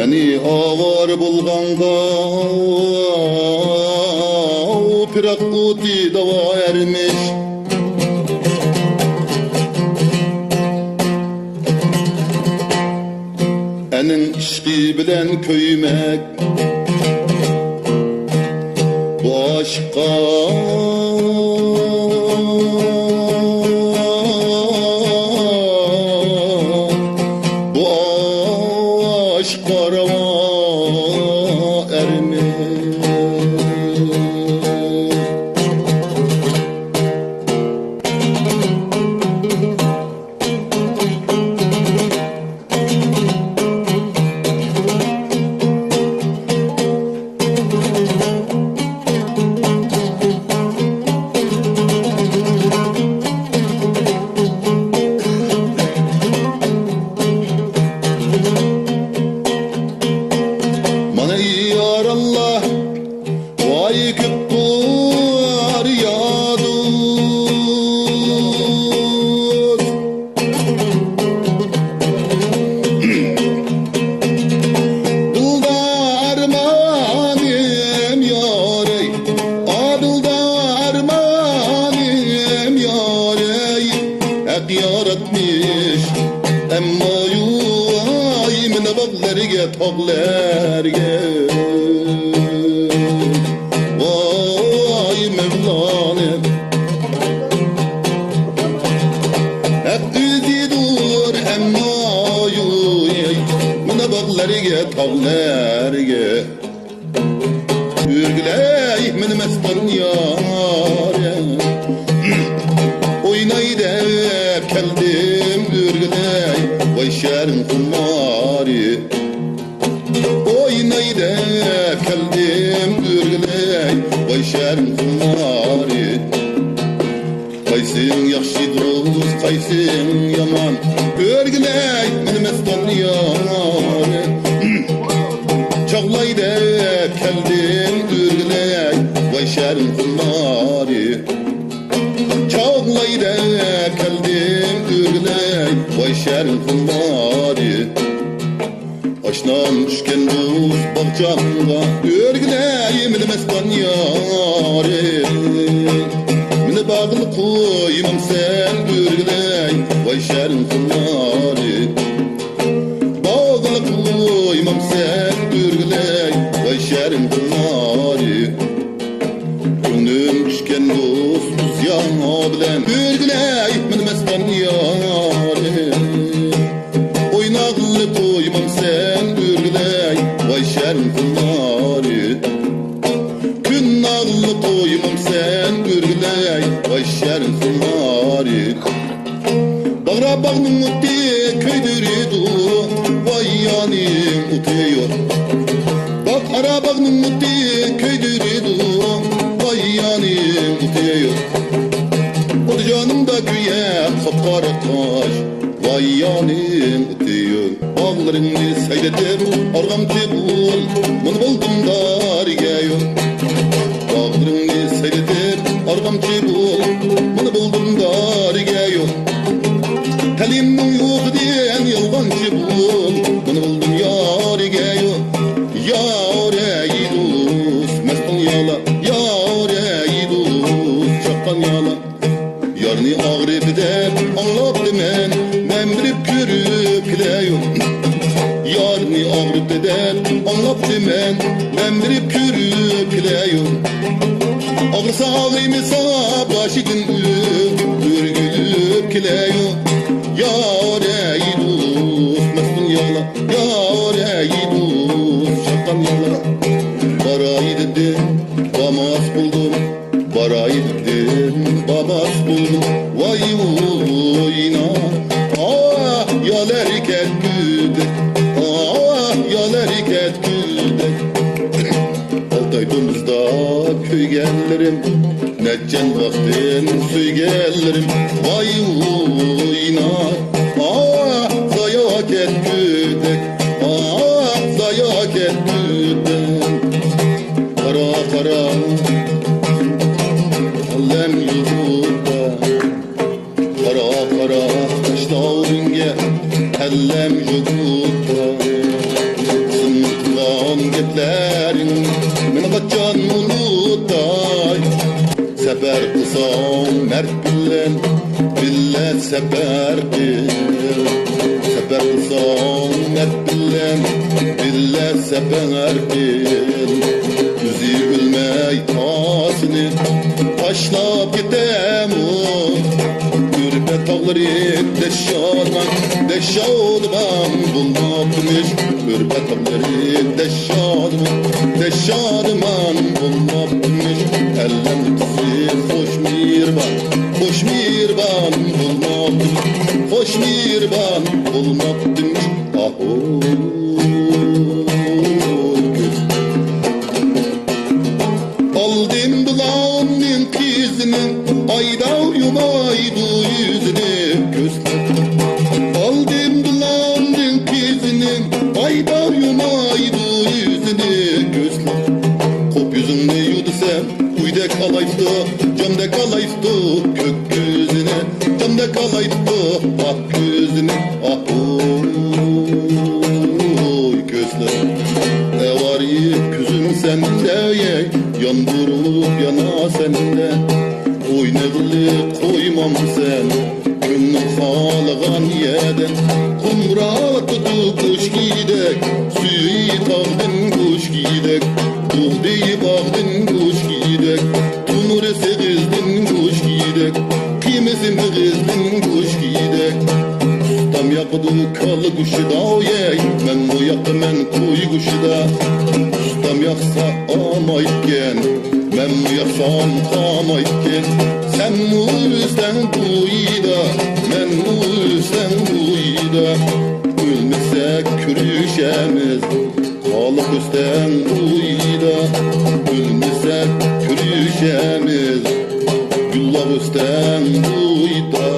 Teni avar bulganda pirak uti dava ermiş. Enin işki bilen köymek bu aşka karava ermiş. Allah vay küptur yadur Dılda armanim yarey Adılda armanim yarey Hak yaratmış emma yuay Mine baglarga toglarga Mevlanım hep üzidur emma yuy Mına bağlarıge tağlarıge Ürgüley min mestan yâre Oynaydı keldim ürgüley Vay şerin kumari Oynaydı keldim ürgüley Vay şerin kumari Qaysin yaxshi do'st qaysin yomon O'rgilay meni meston yore Chog'layda keldim o'rgilay Voy sharim kumari Chog'layda keldim o'rgilay Voy sharim kumari Oshnom tushgan do'st bog'chamga O'rgilay meni meston yore Mine bağlı koymam sen ürgüley Vay şerin kumari Bağlı koymam sen ürgüley Vay şerin kumari Önüm düşken dost yana bilen Ürgüley min mestan yari Oynağlı koymam sen ürgüley Vay şerin kumari Gün nağlı koymam sen ürgüley Vay şerin kumari Bağra bağnın uti köydürüdü Vay yanim utuyor Bak ara bağnın uti köydürüdü Vay yanim utuyor O da canımda güye kapkara taş Vay yanim utuyor Bağlarını seyredim argam tebul Bunu buldum darigeyor Bağlarını seyredim argam tebul Bunu buldum darigeyor Kalimnin yok diyen yalgancı bul Bunu buldum yarigeyor Yare yidus mestan yala Yare yidus çakkan yala Yarni ağrıbide anlattım ben Memrip körüp gidiyor Yarni ağrıbide anlattım ben Memrip körüp gidiyor Ağrısa ağrımısa başıdın ürgülüp gidiyor Yare yidus mestan yala Yare yidus çakkan yala Barayı dedim bamas buldum Barayı dedim bamas buldum Vay uyna Ah yalarket güdek Ah yalarket güdek Altaydığımızda köygellerim Neccen vaktin suygellerim Vay uyna Ah zayaket güdek Ah zayaket güdek Kara kara Allem yurda Kara kara taşta uringe Allem yurda sözlerin men kaçan unutay. Sefer kılsam mert bilen bille sefer kıl. Sefer kılsam mert bilen bille sefer kıl. Yüzü gülmey tasını taşlap gitem o. Gürbe tağları deşadman bulmakmış. Gürbe tağları deşadman bulmakmış. Ellem tutsi hoş mirban bulmakmış. Hoş mirban bulmakmış. Aho. Aldım bulanın kızını, ayda yumaydı yüzünü göster. Aldım bulanın kızını, ayda yumaydı yüzünü göster. Kop yüzünü yudu sen, uyda kalaydı, camda kalaydı gökyüzüne. Camda kalaydı bak yüzüne, ah oy gözler. Ne var yi küzüm sende ye, yandırılıp yana sende. Oynağılı koymam sen, gönlüm sağlagan yeden. Kumra tutu kuş gidek, suyu tağdın kuş gidek. Tuğdeyi bağdın kuş gidek, tunur segizdin kuş gidek. Kimesini gizdin kuş gidek. Tam yakıdı kalı kuşu da oyey, men bu yakı men kuy kuşu da. Tam yaksa amayken, men bu yaksam amayken. Sen bu üstten kuyda, men bu üstten kuyda. Ölmesek kürüşemiz, kalıp üstten kuyda. Ölmesek kürüşemiz, güllab üstten kuyda.